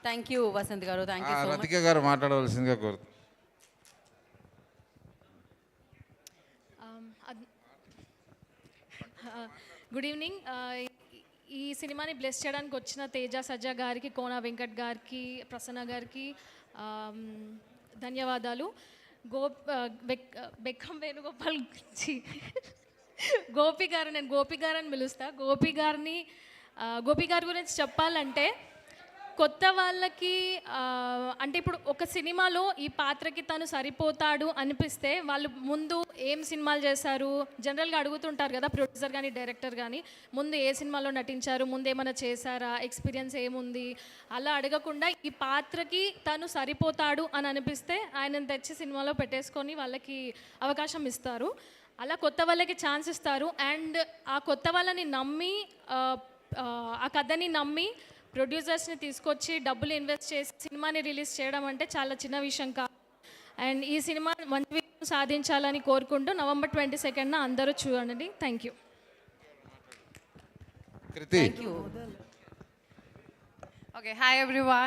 Thank you Vasant గారు, thank you so much. Rathika గారు మాట్లాడవలసిందిగా కోరుతున్నాను. Good evening. ఈ సినిమాని బ్లెస్ చేయడానికి వచ్చిన తేజ సజ్జా గారికి, కోన వెంకట్ గారికి, ప్రసన్న గారికి ధన్యవాదాలు. బెక్కం వేణుగోపాల్ గోపి గారు, నేను గోపి గారు అని పిలుస్తా. గోపి గారి గురించి చెప్పాలంటే కొత్త వాళ్ళకి అంటే ఇప్పుడు ఒక సినిమాలో ఈ పాత్రకి తను సరిపోతాడు అనిపిస్తే వాళ్ళు ముందు ఏం సినిమాలు చేశారు జనరల్గా అడుగుతుంటారు కదా ప్రొడ్యూసర్ కానీ డైరెక్టర్ కానీ, ముందు ఏ సినిమాలో నటించారు, ముందు ఏమైనా చేశారా, ఎక్స్పీరియన్స్ ఏముంది, అలా అడగకుండా ఈ పాత్రకి తను సరిపోతాడు అని అనిపిస్తే ఆయనను తెచ్చి సినిమాలో పెట్టేసుకొని వాళ్ళకి అవకాశం ఇస్తారు. అలా కొత్త వాళ్ళకి ఛాన్స్ ఇస్తారు. అండ్ ఆ కొత్త వాళ్ళని నమ్మి ఆ కథని నమ్మి ప్రొడ్యూసర్స్ని తీసుకొచ్చి డబ్బులు ఇన్వెస్ట్ చేసి సినిమాని రిలీజ్ చేయడం అంటే చాలా చిన్న విషయం కాదు. అండ్ ఈ సినిమా మంచి విజయం సాధించాలని కోరుకుంటూ November 22nd అందరూ చూడండి. Thank you. Thank you. Okay, hi everyone.